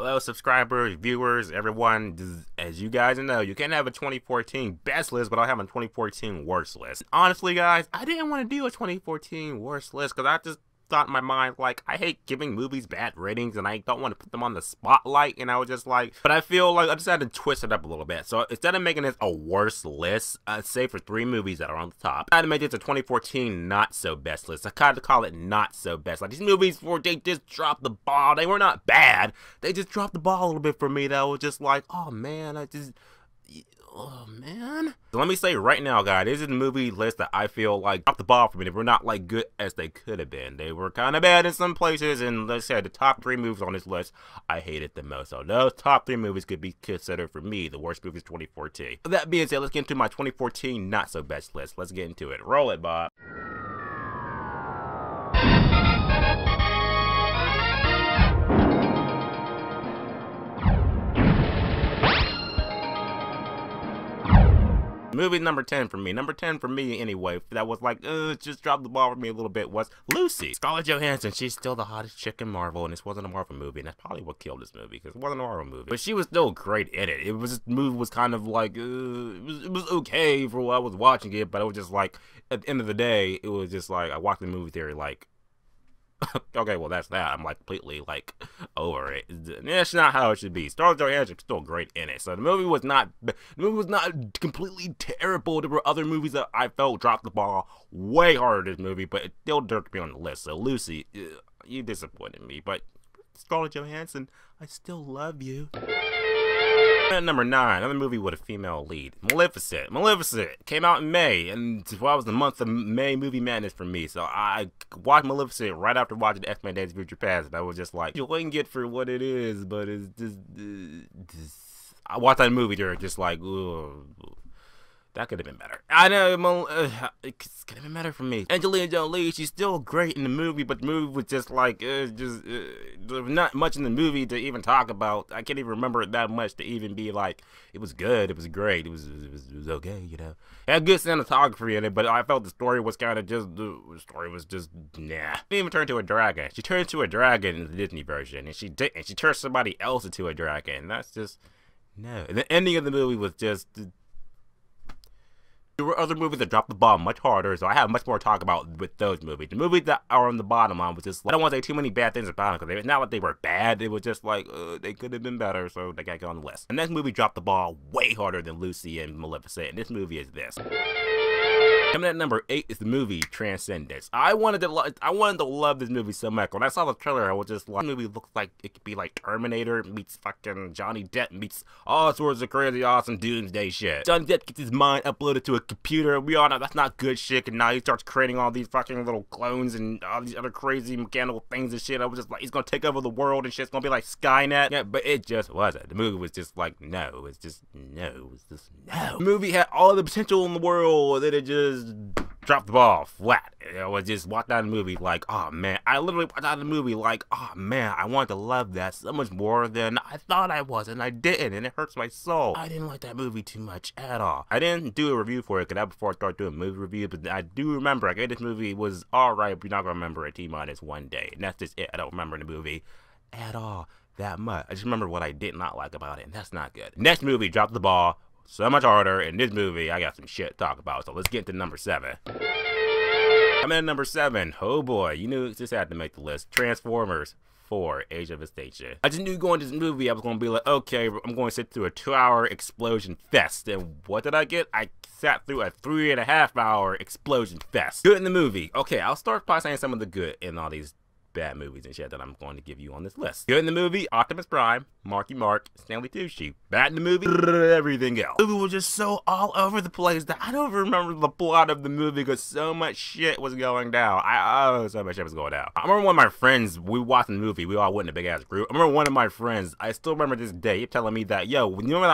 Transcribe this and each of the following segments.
Hello subscribers, viewers, everyone. As you guys know, you can't have a 2014 best list without having a 2014 worst list. Honestly guys, I didn't want to do a 2014 worst list because I just thought in my mind, like, I hate giving movies bad ratings and I don't want to put them on the spotlight, and I was just like, but I feel like I just had to twist it up a little bit. So instead of making this a worst list, say for 3 movies that are on the top, I had to make this a 2014 not so best list. I kind of call it not so best. Like, these movies where they just dropped the ball, they were not bad, they just dropped the ball a little bit for me. That was just like, oh man, oh man. So let me say right now, guys, this is a movie list that I feel like dropped the ball for me. They were not like good as they could have been. They were kind of bad in some places, and let's say the top 3 movies on this list I hated the most. So those top 3 movies could be considered for me the worst movies of 2014. With that being said, let's get into my 2014 not so best list. Let's get into it. Roll it, Bob. Movie number 10 for me. Number 10 for me, anyway, that was like, just dropped the ball for me a little bit, was Lucy. Scarlett Johansson, she's still the hottest chick in Marvel, and this wasn't a Marvel movie, and that's probably what killed this movie, because it wasn't a Marvel movie. But she was still great in it. This movie was kind of like, it was okay for what I was watching it, but it was just like, at the end of the day, it was just like, I watched the movie theory like, okay, well that's that. I'm like completely like over it. That's not how it should be. Scarlett Johansson's still great in it. So the movie was not completely terrible. There were other movies that I felt dropped the ball way harder than this movie, but it still dirked me on the list. So Lucy, you disappointed me. But Scarlett Johansson, I still love you. At number 9, another movie with a female lead, Maleficent. Maleficent came out in May, and that was the month of May movie madness for me. So I watched Maleficent right after watching the X-Men Days of Future Past, and I was just like, you wouldn't get for what it is, but it's just I watched that movie there, just like, ugh. That could have been better. I know, it could have been better for me. Angelina Jolie, she's still great in the movie, but the movie was just like, there's not much in the movie to even talk about. I can't even remember it that much to even be like, it was good, it was great, it was okay, you know. It had good cinematography in it, but I felt the story was kind of just, nah. She didn't even turn to a dragon. She turned to a dragon in the Disney version, and she didn't. She turned somebody else into a dragon. That's just, no. And the ending of the movie was just, there were other movies that dropped the ball much harder, so I have much more to talk about with those movies. The movies that are on the bottom line was just like, I don't want to say too many bad things about them, because it's not like they were bad, it was just like, they could have been better, so they gotta get on the list. The next movie dropped the ball way harder than Lucy and Maleficent, and this movie is this. Coming at number 8 is the movie Transcendence. I wanted to love this movie so much. When I saw the trailer, I was just like, this movie looks like it could be like Terminator meets fucking Johnny Depp meets all sorts of crazy awesome doomsday shit. Johnny Depp gets his mind uploaded to a computer. We all know that's not good shit, and now he starts creating all these fucking little clones and all these other crazy mechanical things and shit. I was just like, he's gonna take over the world and shit. It's gonna be like Skynet. Yeah, but it just wasn't. The movie was just like, no. It's just, no. It's just, no. The movie had all the potential in the world, that it just dropped the ball flat. I was just walked out of the movie like, oh man. I literally walked out of the movie like, oh man, I wanted to love that so much more than I thought I was, and I didn't, and it hurts my soul. I didn't like that movie too much at all. I didn't do a review for it, because that before I started doing movie reviews, but I do remember, I gave this movie was alright, but you're not gonna remember it T-minus 1 day, and that's just it. I don't remember the movie at all that much. I just remember what I did not like about it, and that's not good. Next movie dropped the ball so much harder. In this movie, I got some shit to talk about, so let's get to number 7. I'm at number 7. Oh boy, you knew this had to make the list. Transformers 4, Age of Extinction. I just knew going to this movie, I was going to be like, okay, I'm going to sit through a 2-hour explosion fest. And what did I get? I sat through a 3.5-hour explosion fest. Good in the movie. Okay, I'll start by saying some of the good in all these bad movies and shit that I'm going to give you on this list. Good in the movie, Optimus Prime, Marky Mark, Stanley Tucci. Bad in the movie, everything else. The movie was just so all over the place that I don't remember the plot of the movie, because so much shit was going down. So much shit was going down. I remember one of my friends, we watched the movie, we all went in a big ass group. I remember one of my friends, I still remember this day, he telling me that, yo, you remember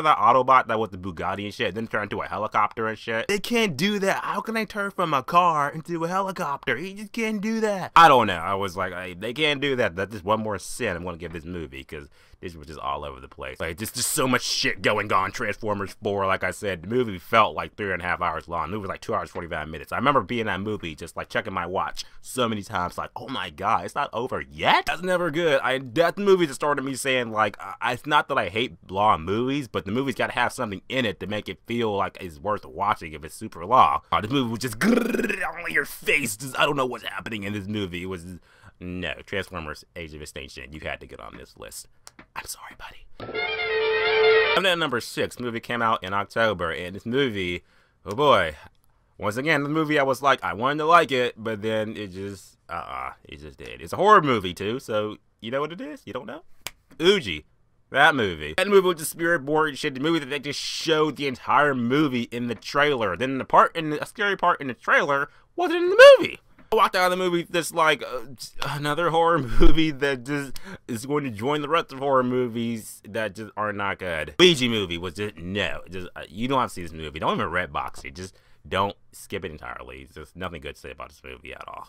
that Autobot that was the Bugatti and shit, then turned into a helicopter and shit? They can't do that. How can they turn from a car into a helicopter? He just can't do that. I don't know. I was like, hey, they can't do that. That's just one more sin I'm going to give this movie, because This was just all over the place. Like, just so much shit going on. Transformers 4, like I said, the movie felt like 3.5 hours long. The movie was like 2 hours, 45 minutes. I remember being in that movie, just like checking my watch so many times, like, oh my god, it's not over yet? That's never good. That movie just started me saying, like, it's not that I hate long movies, but the movie's gotta have something in it to make it feel like it's worth watching if it's super long. This movie was just on your face. Just, I don't know what's happening in this movie. It was, no, Transformers Age of Extinction. You had to get on this list. I'm sorry, buddy. And then number 6, movie came out in October, and this movie, oh boy, once again, the movie I was like, I wanted to like it, but then it just did. It's a horror movie too, so you know what it is? You don't know? Ouija. That movie. That movie was just spirit board shit. The movie that they just showed the entire movie in the trailer. Then the scary part in the trailer wasn't in the movie. I walked out of the movie just like another horror movie that just is going to join the rest of horror movies that just are not good. Ouija movie was just, no, just you don't have to see this movie. Don't even Redbox it. Just don't skip it entirely. There's nothing good to say about this movie at all.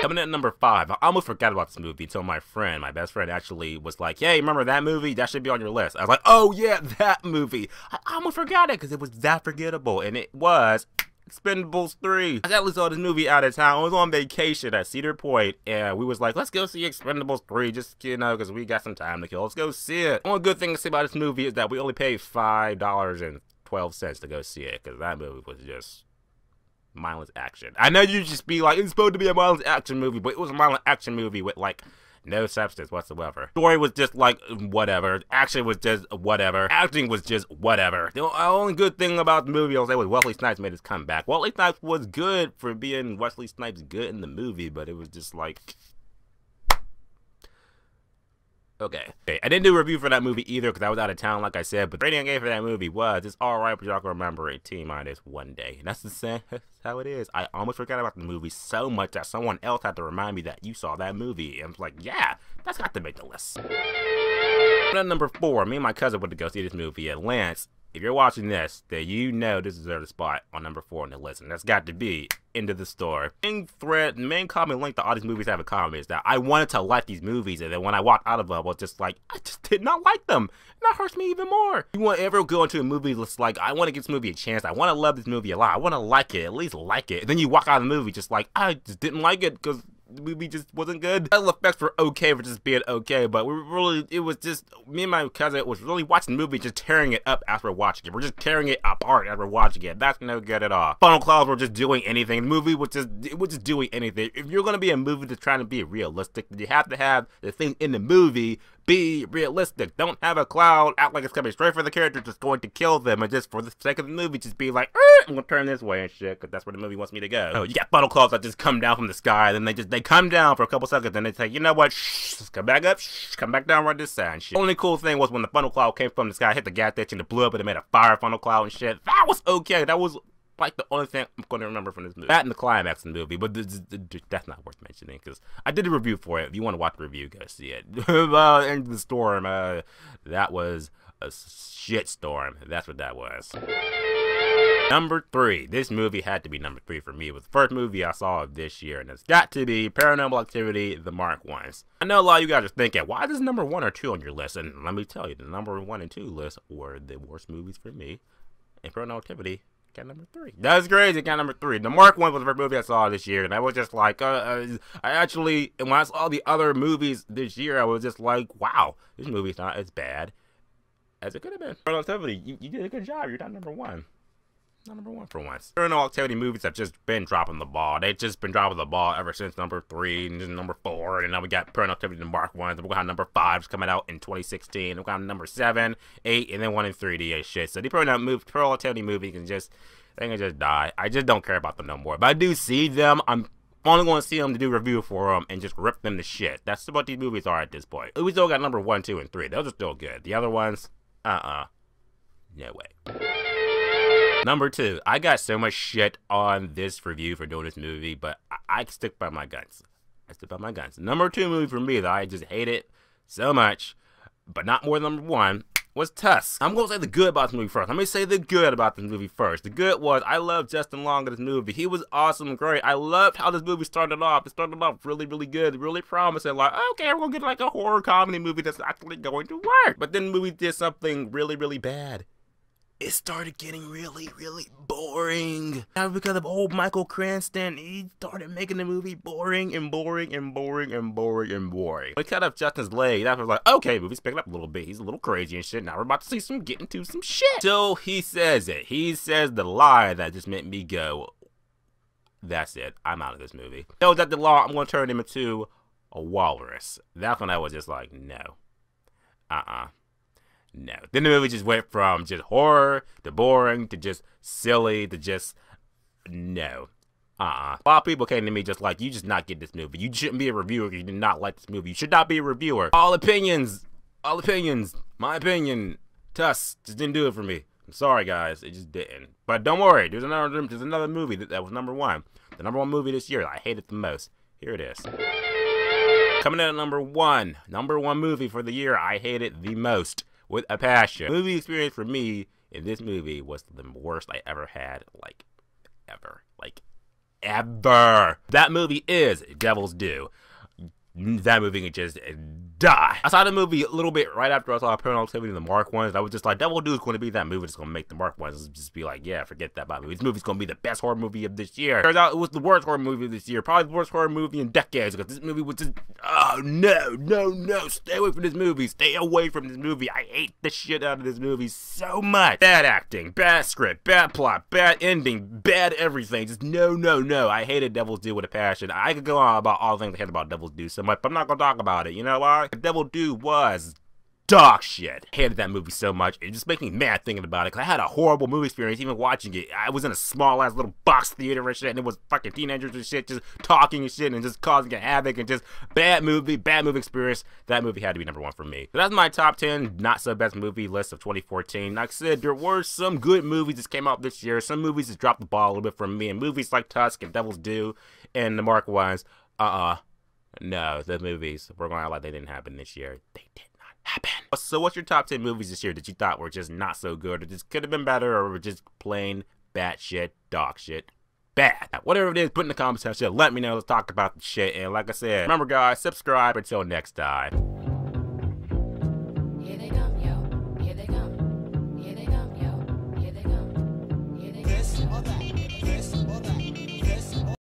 Coming in at number 5, I almost forgot about this movie until my best friend actually was like, hey, remember that movie? That should be on your list. I was like, oh yeah, that movie. I almost forgot it because it was that forgettable, and it was Expendables 3. I actually saw this movie out of town. I was on vacation at Cedar Point, and we was like, let's go see Expendables 3, just, you know, because we got some time to kill. Let's go see it. The only good thing to say about this movie is that we only paid $5.12 to go see it, because that movie was just mindless action. I know you just be like, it's supposed to be a mindless action movie, but it was a mindless action movie with, like, no substance whatsoever. Story was just like whatever. Action was just whatever. Acting was just whatever. The only good thing about the movie I'll say was Wesley Snipes made his comeback. Wesley Snipes was good for being Wesley Snipes good in the movie, but it was just like, okay. I didn't do a review for that movie either because I was out of town, like I said, but the rating I gave for that movie was, it's alright, but y'all can remember it T-minus 1 day. And that's the same, that's how it is. I almost forgot about the movie so much that someone else had to remind me that you saw that movie. And I was like, yeah, that's got to make the list. And number 4, me and my cousin went to go see this movie. And Lance, if you're watching this, then you know this deserves a spot on number 4 on the list. And that's got to be Into the Store. The main common link that all these movies have in common is that I wanted to like these movies, and then when I walked out of them, I was just like, I just did not like them. And that hurts me even more. You want to ever go into a movie that's like, I want to give this movie a chance. I want to love this movie a lot. I want to like it, at least like it. And then you walk out of the movie just like, I just didn't like it because the movie just wasn't good. Special effects were okay for just being okay, but it was just, me and my cousin was really watching the movie, just tearing it up as we're watching it. We're just tearing it apart as we're watching it. That's no good at all. Funnel clouds were just doing anything. The movie was just doing anything. If you're gonna be a movie that's trying to be realistic, you have to have the thing in the movie be realistic. Don't have a cloud act like it's coming straight for the character, just going to kill them, and just for the sake of the movie, just be like, I'm gonna turn this way and shit, because that's where the movie wants me to go. Oh, you got funnel clouds that just come down from the sky, then they come down for a couple seconds, then they say, you know what, just come back up, come back down right this side and shit. The only cool thing was when the funnel cloud came from the sky, hit the gas station, and it blew up, and it made a fire funnel cloud and shit. That was okay. That was like the only thing I'm going to remember from this movie. That and the climax of the movie, but that's not worth mentioning because I did a review for it. If you want to watch the review, go see it. Into the Storm, that was a shit storm. That's what that was. Number 3. This movie had to be number 3 for me. It was the first movie I saw of this year, and it's got to be Paranormal Activity, The Mark Ones. I know a lot of you guys are thinking, why is this number 1 or 2 on your list? And let me tell you, the number 1 and 2 lists were the worst movies for me, and Paranormal Activity got number 3. That's crazy, got number 3. The Mark One was the first movie I saw this year, and I was just like, I actually, and when I saw the other movies this year, I was just like, wow, this movie's not as bad as it could have been. Paranormal Activity, you did a good job. You're not number 1. Not number 1 for once. Paranormal Activity movies have just been dropping the ball. They've just been dropping the ball ever since number 3 and then number 4, and now we got Paranormal Activity the Mark Ones. We're gonna have number 5 coming out in 2016. We're gonna have number 7, 8, and then 1 in 3D and shit. So the Paranormal Activity movie can just die. I just don't care about them no more. But I do see them. I'm only going to see them to do a review for them and just rip them to shit. That's what these movies are at this point. We still got number 1, 2, and 3. Those are still good. The other ones, no way. Number 2, I got so much shit on this review for doing this movie, but I stick by my guns. I stick by my guns. Number 2 movie for me that I just hate it so much, but not more than number 1, was Tusk. I'm gonna say the good about this movie first. Let me say the good about this movie first. The good was, I love Justin Long in this movie. He was awesome and great. I loved how this movie started off. It started off really, really good, really promising. Like, okay, we're gonna get like a horror comedy movie that's actually going to work. But then the movie did something really, really bad. It started getting really, really boring. Now because of old Michael Cranston, he started making the movie boring and boring and boring and boring and boring. We cut off Justin's leg. That was like, okay, movie's picking up a little bit. He's a little crazy and shit. Now we're about to see some get into some shit. So he says it. He says the lie that just made me go, that's it. I'm out of this movie. Tells that the law, I'm gonna turn him into a walrus. That's when I was just like, no. No. Then the movie just went from just horror to boring to just silly to just no. A lot of people came to me just like, you just not get this movie. You shouldn't be a reviewer if you did not like this movie. You should not be a reviewer. All opinions. My opinion. Tusk just didn't do it for me. I'm sorry, guys. It just didn't. But don't worry. There's another movie that was number one. The number one movie this year that I hated the most. Here it is. Coming in at number one. Number one movie for the year I hated the most. With a passion. Movie experience for me in this movie was the worst I ever had, like, ever. Like, ever. That movie is Devil's Due. That movie can just die. I saw the movie a little bit right after I saw Paranormal Activity and the Mark ones. I was just like, Devil Due is going to be that movie that's going to make the Mark ones just be like, yeah, forget that movie. This movie's going to be the best horror movie of this year. Turns out it was the worst horror movie of this year. Probably the worst horror movie in decades, because this movie was just, oh, no. Stay away from this movie. Stay away from this movie. I hate the shit out of this movie so much. Bad acting, bad script, bad plot, bad ending, bad everything. Just no. I hated Devil's Due with a passion. I could go on about all the things I hate about Devil's Due so much, but I'm not gonna talk about it. You know why? Devil Due was dog shit. I hated that movie so much. It just makes me mad thinking about it, because I had a horrible movie experience even watching it. I was in a small ass little box theater and shit, and it was fucking teenagers and shit just talking and shit and just causing a havoc and just bad movie experience. That movie had to be number one for me. So that's my top 10 not so best movie list of 2014. Like I said, there were some good movies that came out this year. Some movies that dropped the ball a little bit from me, and movies like Tusk and Devil's Due and the Mark ones, no, the movies, we're going to act like they didn't happen this year. They did not happen. So what's your top 10 movies this year that you thought were just not so good, or just could have been better, or were just plain batshit, dog shit, bad? Whatever it is, put in the comments section. Let me know. Let's talk about the shit. And like I said, remember guys, subscribe until next time. Here they come.